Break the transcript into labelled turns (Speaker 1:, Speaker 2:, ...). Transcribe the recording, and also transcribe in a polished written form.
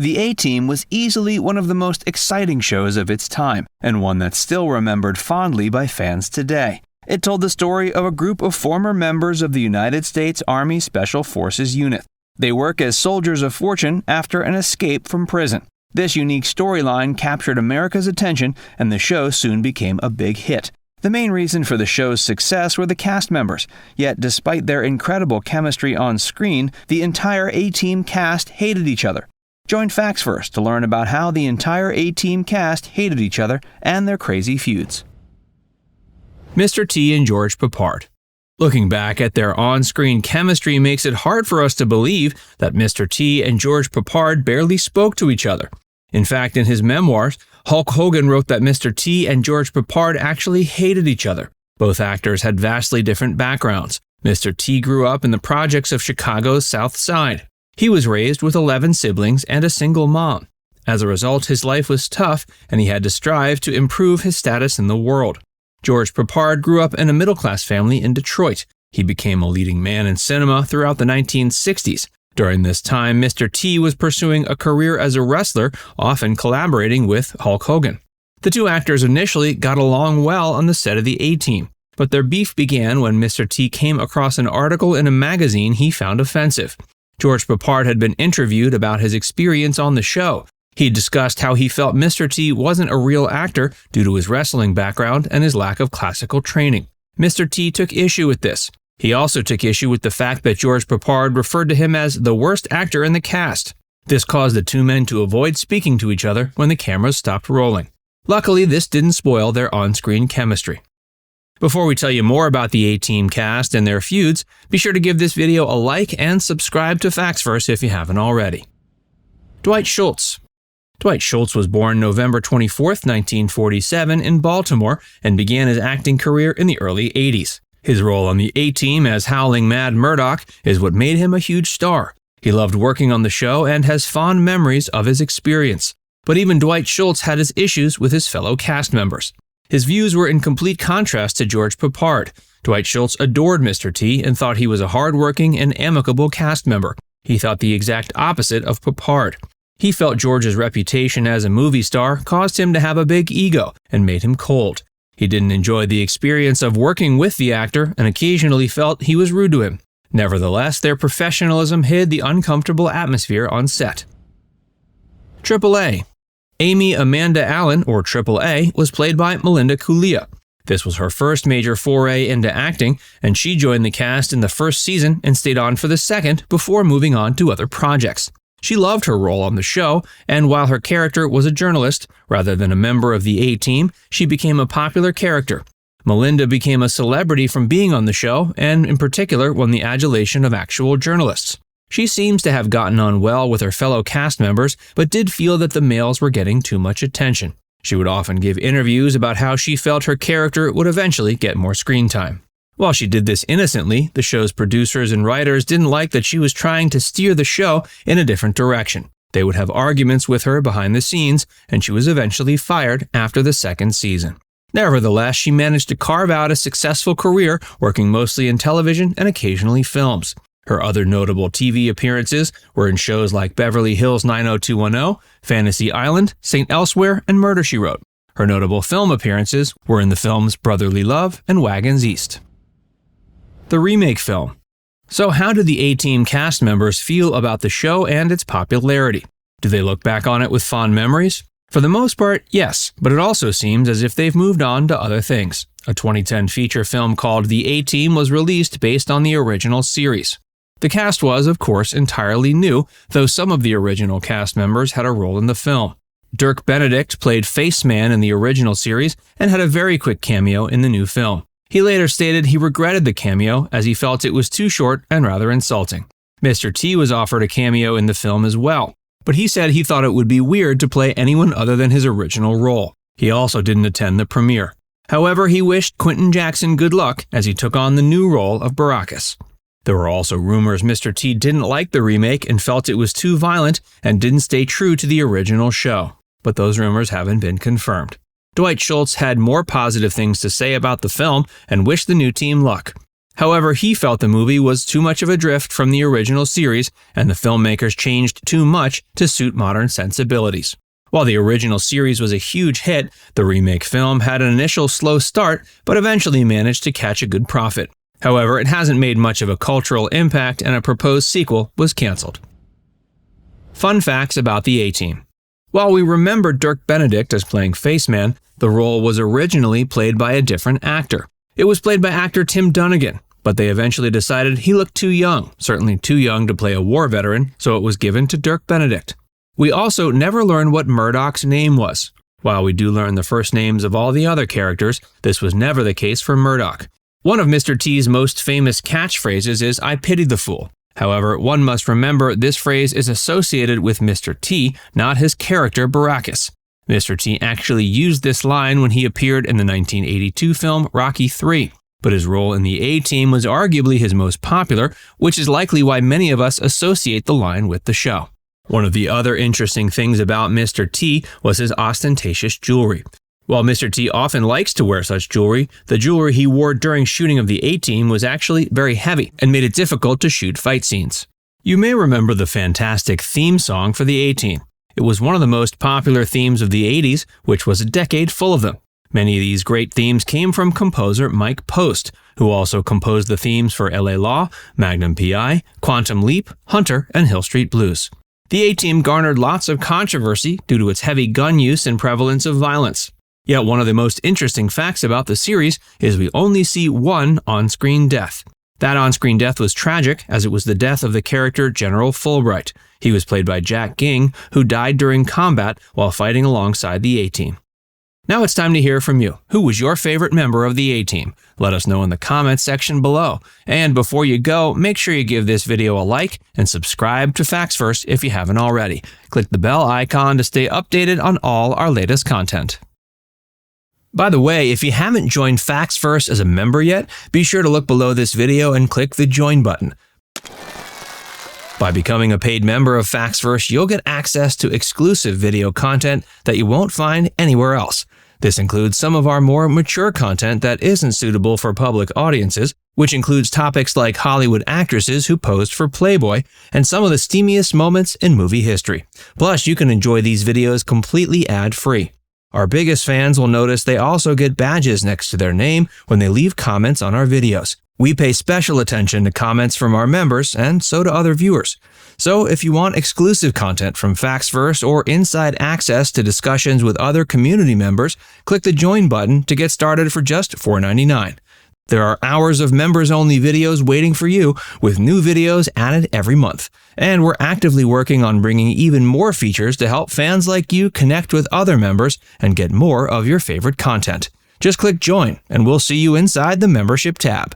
Speaker 1: The A-Team was easily one of the most exciting shows of its time, and one that's still remembered fondly by fans today. It told the story of a group of former members of the United States Army Special Forces unit. They work as soldiers of fortune after an escape from prison. This unique storyline captured America's attention, and the show soon became a big hit. The main reason for the show's success were the cast members, yet despite their incredible chemistry on screen, the entire A-Team cast hated each other. Join Facts First to learn about how the entire A-Team cast hated each other and their crazy feuds.
Speaker 2: Mr. T and George Peppard. Looking back at their on-screen chemistry makes it hard for us to believe that Mr. T and George Peppard barely spoke to each other. In fact, in his memoirs, Hulk Hogan wrote that Mr. T and George Peppard actually hated each other. Both actors had vastly different backgrounds. Mr. T grew up in the projects of Chicago's South Side. He was raised with 11 siblings and a single mom. As a result, his life was tough, and he had to strive to improve his status in the world. George Peppard grew up in a middle-class family in Detroit. He became a leading man in cinema throughout the 1960s. During this time, Mr. T was pursuing a career as a wrestler, often collaborating with Hulk Hogan. The two actors initially got along well on the set of the A-Team, but their beef began when Mr. T came across an article in a magazine he found offensive. George Peppard had been interviewed about his experience on the show. He discussed how he felt Mr. T wasn't a real actor due to his wrestling background and his lack of classical training. Mr. T took issue with this. He also took issue with the fact that George Peppard referred to him as the worst actor in the cast. This caused the two men to avoid speaking to each other when the cameras stopped rolling. Luckily, this didn't spoil their on-screen chemistry. Before we tell you more about the A-Team cast and their feuds, be sure to give this video a like and subscribe to Facts First if you haven't already. Dwight Schulz. Dwight Schulz was born November 24, 1947 in Baltimore and began his acting career in the early 80s. His role on the A-Team as Howling Mad Murdoch is what made him a huge star. He loved working on the show and has fond memories of his experience. But even Dwight Schulz had his issues with his fellow cast members. His views were in complete contrast to George Peppard. Dwight Schulz adored Mr. T and thought he was a hard-working and amicable cast member. He thought the exact opposite of Peppard. He felt George's reputation as a movie star caused him to have a big ego and made him cold. He didn't enjoy the experience of working with the actor and occasionally felt he was rude to him. Nevertheless, their professionalism hid the uncomfortable atmosphere on set. AAA. Amy Amanda Allen, or AAA, was played by Melinda Kulia. This was her first major foray into acting, and she joined the cast in the first season and stayed on for the second before moving on to other projects. She loved her role on the show, and while her character was a journalist, rather than a member of the A-Team, she became a popular character. Melinda became a celebrity from being on the show, and in particular won the adulation of actual journalists. She seems to have gotten on well with her fellow cast members, but did feel that the males were getting too much attention. She would often give interviews about how she felt her character would eventually get more screen time. While she did this innocently, the show's producers and writers didn't like that she was trying to steer the show in a different direction. They would have arguments with her behind the scenes, and she was eventually fired after the second season. Nevertheless, she managed to carve out a successful career working mostly in television and occasionally films. Her other notable TV appearances were in shows like Beverly Hills 90210, Fantasy Island, St. Elsewhere, and Murder, She Wrote. Her notable film appearances were in the films Brotherly Love and Wagons East. The Remake Film. So how did the A-Team cast members feel about the show and its popularity? Do they look back on it with fond memories? For the most part, yes, but it also seems as if they've moved on to other things. A 2010 feature film called The A-Team was released based on the original series. The cast was, of course, entirely new, though some of the original cast members had a role in the film. Dirk Benedict played Faceman in the original series and had a very quick cameo in the new film. He later stated he regretted the cameo as he felt it was too short and rather insulting. Mr. T was offered a cameo in the film as well, but he said he thought it would be weird to play anyone other than his original role. He also didn't attend the premiere. However, he wished Quentin Jackson good luck as he took on the new role of Baracus. There were also rumors Mr. T didn't like the remake and felt it was too violent and didn't stay true to the original show, but those rumors haven't been confirmed. Dwight Schulz had more positive things to say about the film and wished the new team luck. However, he felt the movie was too much of a drift from the original series, and the filmmakers changed too much to suit modern sensibilities. While the original series was a huge hit, the remake film had an initial slow start, but eventually managed to catch a good profit. However, it hasn't made much of a cultural impact, and a proposed sequel was cancelled. Fun facts about the A-Team. While we remember Dirk Benedict as playing Faceman, the role was originally played by a different actor. It was played by actor Tim Dunnigan, but they eventually decided he looked too young, certainly too young to play a war veteran, so it was given to Dirk Benedict. We also never learn what Murdoch's name was. While we do learn the first names of all the other characters, this was never the case for Murdoch. One of Mr. T's most famous catchphrases is, "I pity the fool." However, one must remember this phrase is associated with Mr. T, not his character Baracus. Mr. T actually used this line when he appeared in the 1982 film Rocky III, but his role in the A-Team was arguably his most popular, which is likely why many of us associate the line with the show. One of the other interesting things about Mr. T was his ostentatious jewelry. While Mr. T often likes to wear such jewelry, the jewelry he wore during shooting of the A-Team was actually very heavy and made it difficult to shoot fight scenes. You may remember the fantastic theme song for the A-Team. It was one of the most popular themes of the 80s, which was a decade full of them. Many of these great themes came from composer Mike Post, who also composed the themes for LA Law, Magnum P.I., Quantum Leap, Hunter, and Hill Street Blues. The A-Team garnered lots of controversy due to its heavy gun use and prevalence of violence. Yet one of the most interesting facts about the series is we only see one on-screen death. That on-screen death was tragic, as it was the death of the character General Fulbright. He was played by Jack Ging, who died during combat while fighting alongside the A-Team. Now it's time to hear from you. Who was your favorite member of the A-Team? Let us know in the comments section below. And before you go, make sure you give this video a like and subscribe to Facts First if you haven't already. Click the bell icon to stay updated on all our latest content. By the way, if you haven't joined Facts First as a member yet, be sure to look below this video and click the join button. By becoming a paid member of Facts First, you'll get access to exclusive video content that you won't find anywhere else. This includes some of our more mature content that isn't suitable for public audiences, which includes topics like Hollywood actresses who posed for Playboy and some of the steamiest moments in movie history. Plus, you can enjoy these videos completely ad-free. Our biggest fans will notice they also get badges next to their name when they leave comments on our videos. We pay special attention to comments from our members, and so do other viewers. So if you want exclusive content from Facts First or inside access to discussions with other community members, click the join button to get started for just $4.99. There are hours of members-only videos waiting for you, with new videos added every month. And we're actively working on bringing even more features to help fans like you connect with other members and get more of your favorite content. Just click join, and we'll see you inside the membership tab.